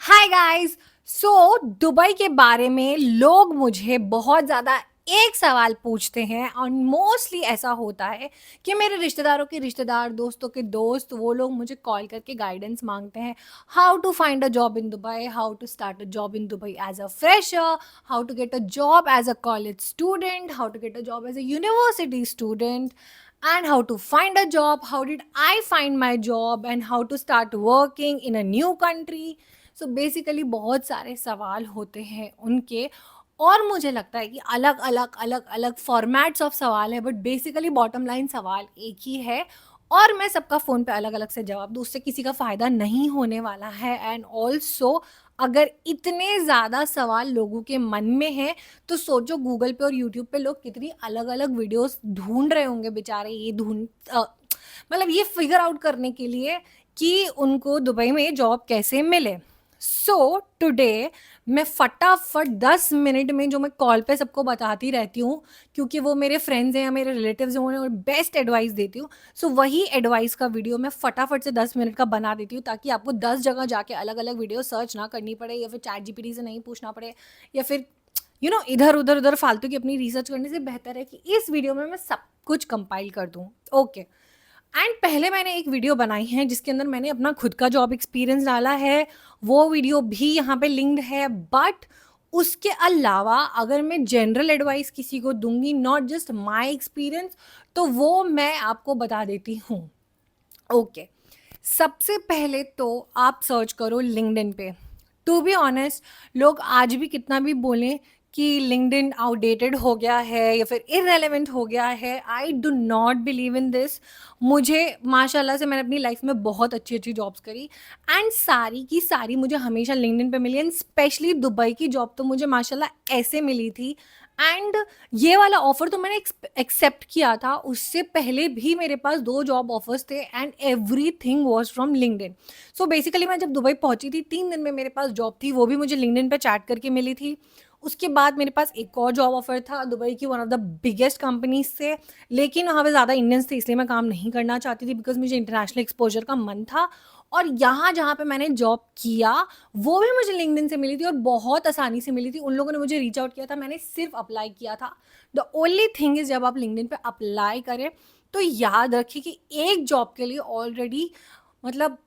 Hi guys. Dubai के बारे में लोग मुझे बहुत ज़्यादा एक सवाल पूछते हैं और मोस्टली ऐसा होता है कि मेरे रिश्तेदारों के रिश्तेदार, दोस्तों के दोस्त, वो लोग मुझे कॉल करके गाइडेंस मांगते हैं। How to find a job in Dubai, how to start a job in Dubai as a fresher, how to get a job as a college student, how to get a job as a university student, and how to find a job, how did I find my job, and how to start working in a new country. So basically बहुत सारे सवाल होते हैं उनके, और मुझे लगता है कि अलग अलग अलग अलग फॉर्मेट्स ऑफ सवाल है, बट बेसिकली बॉटम लाइन सवाल एक ही है। और मैं सबका फ़ोन पे अलग अलग से जवाब दूँ, उससे किसी का फ़ायदा नहीं होने वाला है। एंड ऑल्सो अगर इतने ज़्यादा सवाल लोगों के मन में हैं, तो सोचो गूगल पे और यूट्यूब पे लोग कितनी अलग अलग वीडियोस ढूंढ रहे होंगे बेचारे, ये मतलब ये फिगर आउट करने के लिए कि उनको दुबई में जॉब कैसे मिले। टुडे मैं फटाफट 10 मिनट में, जो मैं कॉल पे सबको बताती रहती हूँ क्योंकि वो मेरे फ्रेंड्स हैं या मेरे रिलेटिव्स हैं, उन्हें बेस्ट एडवाइस देती हूँ। वही एडवाइस का वीडियो मैं फटाफट से 10 मिनट का बना देती हूँ, ताकि आपको 10 जगह जाके अलग अलग वीडियो सर्च ना करनी पड़े, या फिर चैट जीपीटी से नहीं पूछना पड़े, या फिर इधर उधर उधर फालतू की अपनी रिसर्च करने से बेहतर है कि इस वीडियो में मैं सब कुछ कंपाइल कर दूँ। ओके। एंड पहले मैंने एक वीडियो बनाई है जिसके अंदर मैंने अपना खुद का जॉब एक्सपीरियंस डाला है, वो वीडियो भी यहाँ पे लिंक्ड है। बट उसके अलावा अगर मैं जनरल एडवाइस किसी को दूंगी, नॉट जस्ट माय एक्सपीरियंस, तो वो मैं आपको बता देती हूँ। ओके। सबसे पहले तो आप सर्च करो लिंक्डइन पे। टू बी ऑनेस्ट, लोग आज भी कितना भी बोलें कि लिंक्डइन आउटडेटेड हो गया है या फिर इररेलेवेंट हो गया है, I do not believe in this. मुझे माशाल्लाह से मैंने अपनी लाइफ में बहुत अच्छी अच्छी जॉब्स करी, एंड सारी की सारी मुझे हमेशा लिंक्डइन पे मिली। एंड स्पेशली दुबई की जॉब तो मुझे माशाल्लाह ऐसे मिली थी। एंड ये वाला ऑफर तो मैंने एक्सेप्ट किया था, उससे पहले भी मेरे पास 2 जॉब ऑफर्स थे, and everything was from LinkedIn. Basically मैं जब दुबई पहुंची थी, 3 दिन में मेरे पास जॉब थी, वो भी मुझे लिंक्डइन पे चैट करके मिली थी। उसके बाद मेरे पास एक और जॉब ऑफर था दुबई की one of the biggest companies से, लेकिन वहाँ पे ज़्यादा इंडियंस थे, इसलिए मैं काम नहीं करना चाहती थी, बिकॉज मुझे इंटरनेशनल एक्सपोजर का मन था। और यहाँ जहाँ पे मैंने जॉब किया, वो भी मुझे लिंक्डइन से मिली थी, और बहुत आसानी से मिली थी। उन लोगों ने मुझे रीच आउट किया था, मैंने सिर्फ अप्लाई किया था। द ओनली थिंग इज, जब आप लिंक्डइन पे अप्लाई करें तो याद रखिए कि एक जॉब के लिए ऑलरेडी मतलब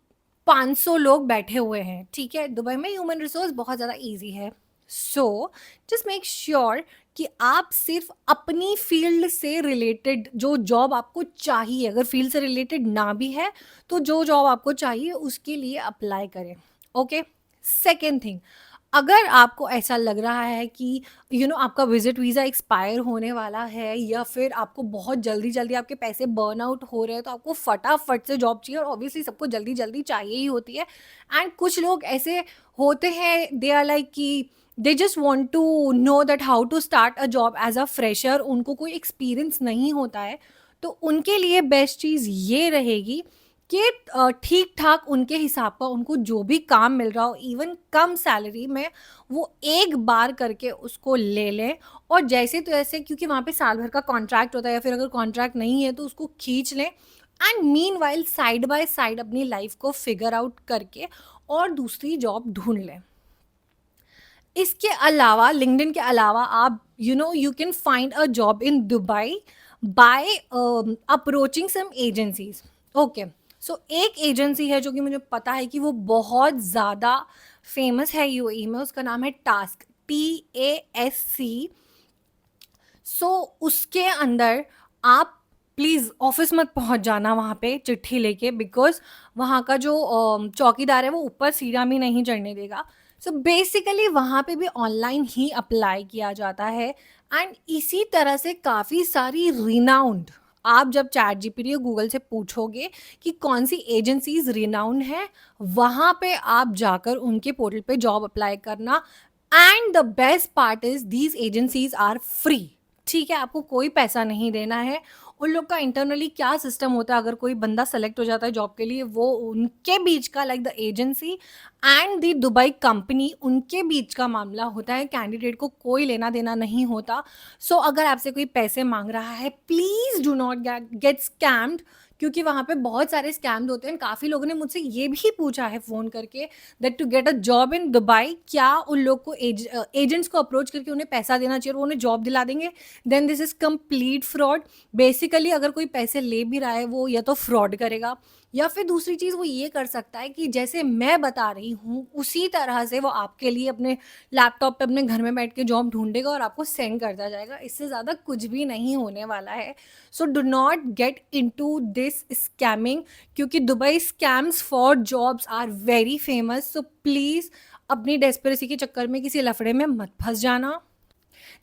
500 लोग बैठे हुए हैं। ठीक है, दुबई में ह्यूमन रिसोर्स बहुत ज़्यादा ईजी है। जस्ट मेक श्योर कि आप सिर्फ अपनी फील्ड से रिलेटेड जो जॉब आपको चाहिए, अगर फील्ड से रिलेटेड ना भी है तो जो जॉब आपको चाहिए उसके लिए अप्लाई करें। ओके। सेकेंड थिंग, अगर आपको ऐसा लग रहा है कि आपका विजिट वीज़ा एक्सपायर होने वाला है, या फिर आपको बहुत जल्दी जल्दी आपके पैसे बर्न आउट हो रहे हैं, तो आपको फटाफट से जॉब चाहिए, और ऑब्वियसली सबको जल्दी जल्दी चाहिए ही होती है। एंड कुछ लोग ऐसे होते हैं, दे आर लाइक कि they just want to know that how to start a job as a fresher, उनको कोई एक्सपीरियंस नहीं होता है। तो उनके लिए बेस्ट चीज़ ये रहेगी कि ठीक ठाक उनके हिसाब का उनको जो भी काम मिल रहा हो, इवन कम सैलरी में, वो एक बार करके उसको ले लें। और जैसे तो ऐसे, क्योंकि वहाँ पे साल भर का कॉन्ट्रैक्ट होता है, या फिर अगर कॉन्ट्रैक्ट नहीं है तो उसको खींच लें। And mean while side by side अपनी लाइफ को फिगर आउट करके और दूसरी जॉब ढूंढ लें। इसके अलावा, लिंक्डइन के अलावा, आप you can find a job in Dubai by approaching some agencies. Okay. एक एजेंसी है जो कि मुझे पता है कि वो बहुत ज़्यादा फेमस है यूएई में, उसका नाम है टास्क, TASC। उसके अंदर आप प्लीज़ ऑफिस मत पहुंच जाना वहाँ पे चिट्ठी लेके, बिकॉज वहाँ का जो चौकीदार है वो ऊपर सीढ़ियाँ भी नहीं चढ़ने देगा। बेसिकली वहाँ पे भी ऑनलाइन ही अप्लाई किया जाता है। एंड इसी तरह से काफ़ी सारी रिनाउंड, आप जब चैट जीपीटी या गूगल से पूछोगे कि कौन सी एजेंसीज रिनाउंड है, वहाँ पे आप जाकर उनके पोर्टल पे जॉब अप्लाई करना। And the best part is these agencies are free. ठीक है, आपको कोई पैसा नहीं देना है। उन लोग का इंटरनली क्या सिस्टम होता है, अगर कोई बंदा सेलेक्ट हो जाता है जॉब के लिए, वो उनके बीच का, like the agency and the Dubai company, उनके बीच का मामला होता है, कैंडिडेट को कोई लेना देना नहीं होता। अगर आपसे कोई पैसे मांग रहा है, please do not gate scammed. क्योंकि वहाँ पे बहुत सारे स्कैम्स होते हैं। काफ़ी लोगों ने मुझसे ये भी पूछा है फ़ोन करके that to get a job in Dubai, क्या उन लोग को एजेंट्स को अप्रोच करके उन्हें पैसा देना चाहिए और वो उन्हें जॉब दिला देंगे? Then this is complete fraud. Basically अगर कोई पैसे ले भी रहा है, वो या तो फ्रॉड करेगा, या फिर दूसरी चीज़ वो ये कर सकता है कि जैसे मैं बता रही हूँ, उसी तरह से वो आपके लिए अपने लैपटॉप पे अपने घर में बैठ के जॉब ढूँढेगा और आपको सेंड करता जाएगा। इससे ज़्यादा कुछ भी नहीं होने वाला है। So do not get into this scamming, क्योंकि Dubai scams for jobs are very famous. So please अपनी डेस्परेसी के चक्कर में किसी लफड़े में मत फँस जाना।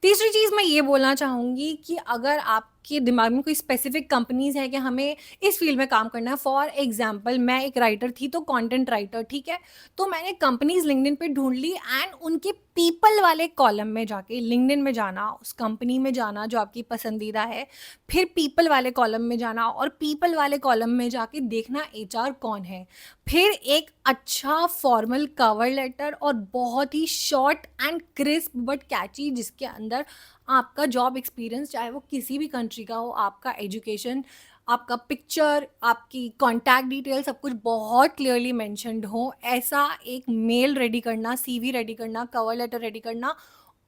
तीसरी चीज़ मैं ये बोलना चाहूँगी कि अगर आपके दिमाग में कोई स्पेसिफिक कंपनीज़ है कि हमें इस फ़ील्ड में काम करना है, फॉर एग्ज़ाम्पल मैं एक राइटर थी, तो कंटेंट राइटर, ठीक है? तो मैंने कंपनीज़ लिंक्डइन पे ढूँढ ली एंड उनके पीपल वाले कॉलम में जाके लिंक्डइन में जाना, उस कंपनी में जाना जो आपकी पसंदीदा है, फिर पीपल वाले कॉलम में जाना और पीपल वाले कॉलम में जाके देखना एचआर कौन है। फिर एक अच्छा फॉर्मल कवर लेटर और बहुत ही शॉर्ट एंड क्रिस्प बट कैची, जिसके अंदर आपका जॉब एक्सपीरियंस, चाहे वो किसी भी कंट्री का हो, आपका एजुकेशन, आपका पिक्चर, आपकी कॉन्टैक्ट डिटेल, सब कुछ बहुत क्लियरली मेंशन्ड हो, ऐसा एक मेल रेडी करना, सीवी रेडी करना, कवर लेटर रेडी करना।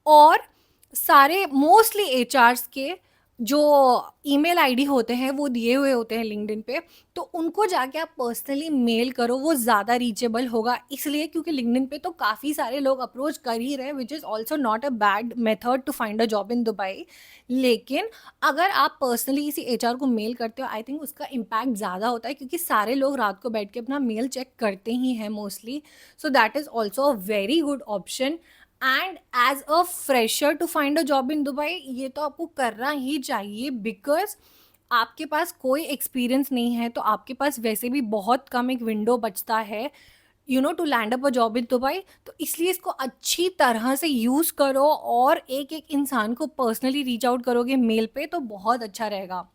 और सारे मोस्टली एचआर्स के जो ईमेल आईडी होते हैं वो दिए हुए होते हैं लिंक्डइन पे, तो उनको जाके आप पर्सनली मेल करो, वो ज़्यादा रीचेबल होगा। इसलिए क्योंकि लिंक्डइन पे तो काफ़ी सारे लोग अप्रोच कर ही रहे हैं, which is also not a bad method to find a job in Dubai. लेकिन अगर आप पर्सनली किसी एचआर को मेल करते हो, आई थिंक उसका इम्पैक्ट ज़्यादा होता है, क्योंकि सारे लोग रात को बैठ के अपना मेल चेक करते ही हैं mostly. So that is also a very good option. And as a fresher to find a job in Dubai, ये तो आपको करना ही चाहिए, बिकॉज आपके पास कोई एक्सपीरियंस नहीं है, तो आपके पास वैसे भी बहुत कम एक विंडो बचता है to land up a job in Dubai. तो इसलिए इसको अच्छी तरह से यूज़ करो और एक एक इंसान को पर्सनली रीच आउट करोगे मेल पे, तो बहुत अच्छा रहेगा।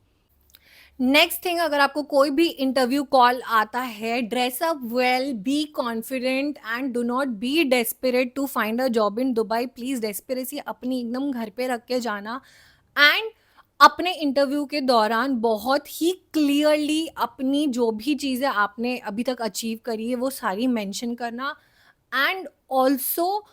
नेक्स्ट थिंग, अगर आपको कोई भी इंटरव्यू कॉल आता है, dress up well, be confident and do not be desperate to find a job in Dubai. Please desperacy अपनी एकदम घर पे रख के जाना एंड अपने इंटरव्यू के दौरान बहुत ही क्लियरली अपनी जो भी चीज़ें आपने अभी तक अचीव करी है वो सारी मेंशन करना। एंड ऑल्सो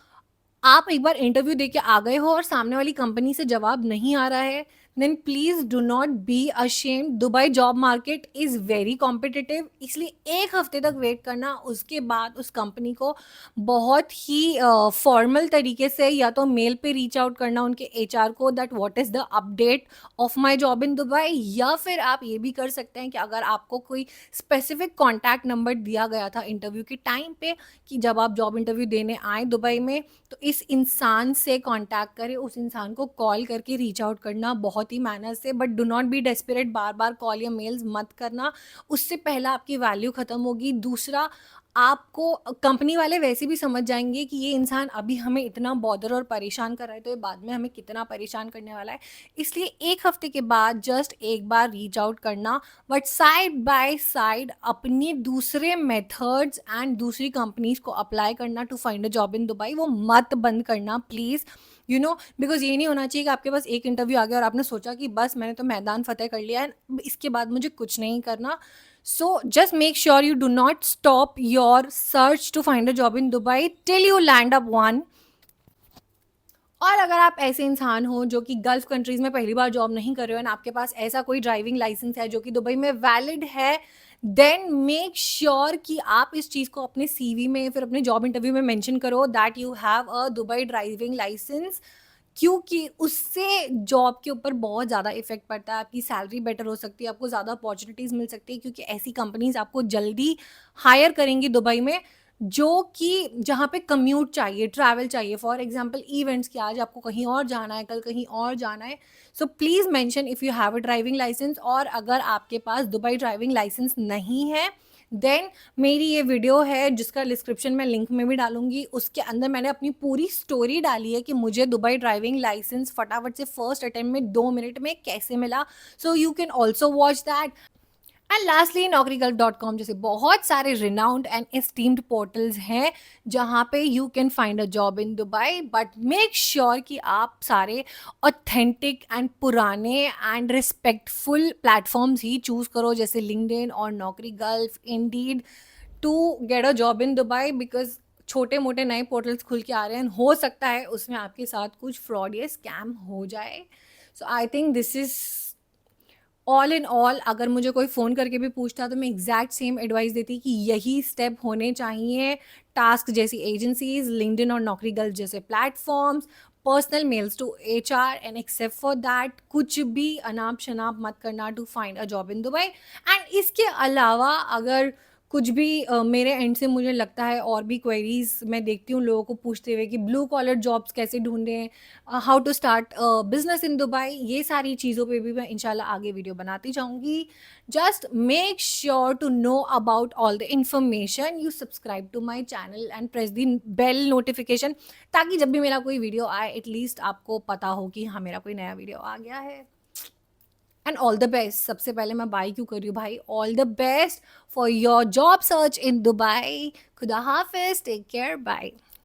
आप एक बार इंटरव्यू दे के आ गए हो और सामने वाली कंपनी से जवाब नहीं आ रहा है, then please do not be ashamed. Dubai job market is very competitive, इसलिए 1 हफ्ते तक वेट करना, उसके बाद उस कंपनी को बहुत ही फॉर्मल तरीके से या तो मेल पे रीच आउट करना उनके एचआर को, that what is the update of my job in Dubai. या फिर आप ये भी कर सकते हैं कि अगर आपको कोई स्पेसिफिक कॉन्टैक्ट नंबर दिया गया था इंटरव्यू के टाइम पे, कि जब आप जॉब इंटरव्यू देने आए दुबई में, तो इस इंसान से कांटेक्ट करें, उस इंसान को कॉल करके रीच आउट करना बहुत ही मैनर से, but do not be desperate, bar bar call या मेल्स मत करना, उससे पहला आपकी वैल्यू ख़त्म होगी। दूसरा, आपको कंपनी वाले वैसे भी समझ जाएंगे कि ये इंसान अभी हमें इतना बॉदर और परेशान कर रहा है, तो ये बाद में हमें कितना परेशान करने वाला है। इसलिए 1 हफ्ते के बाद जस्ट एक बार रीच आउट करना, बट साइड बाय साइड अपने दूसरे मेथड्स एंड दूसरी कंपनीज को अप्लाई करना to find a job in Dubai, वो मत बंद करना प्लीज़। बिकॉज ये नहीं होना चाहिए कि आपके पास एक इंटरव्यू आ गया और आपने सोचा कि बस मैंने तो मैदान फतेह कर लिया है, इसके बाद मुझे कुछ नहीं करना। So just make sure you do not stop your search to find a job in Dubai till you land up one. और अगर आप ऐसे इंसान हो जो कि गल्फ कंट्रीज़ में पहली बार जॉब नहीं कर रहे हो एंड आपके पास ऐसा कोई ड्राइविंग लाइसेंस है जो कि दुबई में वैलिड है, देन मेक श्योर कि आप इस चीज़ को अपने सीवी में, फिर अपने जॉब इंटरव्यू में मेंशन करो that you have a Dubai driving licence, क्योंकि उससे जॉब के ऊपर बहुत ज़्यादा इफेक्ट पड़ता है। आपकी सैलरी बेटर हो सकती है, आपको ज़्यादा अपॉर्चुनिटीज़ मिल सकती है, क्योंकि ऐसी कंपनीज आपको जल्दी हायर करेंगी दुबई में, जो कि जहाँ पे कम्यूट चाहिए, ट्रैवल चाहिए, फॉर एग्जांपल इवेंट्स की, आज आपको कहीं और जाना है, कल कहीं और जाना है। So please mention if you have a driving licence. और अगर आपके पास दुबई ड्राइविंग लाइसेंस नहीं है, देन मेरी ये वीडियो है जिसका डिस्क्रिप्शन में लिंक में भी डालूंगी, उसके अंदर मैंने अपनी पूरी स्टोरी डाली है कि मुझे दुबई ड्राइविंग लाइसेंस फटाफट से फर्स्ट अटेम्प्ट में 2 मिनट में कैसे मिला। So you can also watch that. And lastly naukriGulf.com जैसे बहुत सारे रिनाउंड एंड एस्टीम्ड पोर्टल्स हैं जहाँ पे you can find a job in Dubai, but make sure कि आप सारे ऑथेंटिक एंड पुराने एंड रिस्पेक्टफुल प्लेटफॉर्म्स ही चूज करो, जैसे लिंक्डइन और Naukri Gulf, Indeed, to get a job in Dubai, because छोटे मोटे नए पोर्टल्स खुल के आ रहे हैं, हो सकता है उसमें आपके साथ कुछ फ्रॉड या स्कैम हो जाए. So I think this is all in all. अगर मुझे कोई फ़ोन करके भी पूछता तो मैं एग्जैक्ट सेम एडवाइस देती कि यही स्टेप होने चाहिए. टास्क जैसी एजेंसीज, लिंक्डइन और नौकरी गल्फ जैसे platforms, personal mails to HR, and except for that कुछ भी अनाप शनाप मत करना to find a job in Dubai. And इसके अलावा अगर कुछ भी मेरे एंड से मुझे लगता है और भी क्वेरीज मैं देखती हूँ लोगों को पूछते हुए कि ब्लू कॉलर जॉब्स कैसे ढूंढें, how to start business in Dubai, ये सारी चीज़ों पे भी मैं इंशाल्लाह आगे वीडियो बनाती जाऊंगी. Just make sure to know about all the information. You subscribe to my channel and press the bell notification, ताकि जब भी मेरा कोई वीडियो आए एटलीस्ट आपको पता हो कि हाँ मेरा कोई नया वीडियो आ गया है. And all the best. सबसे पहले मैं बाय क्यों कर रही हूँ भाई, all the best for your job search in Dubai. खुदा हाफिज, टेक केयर, बाय.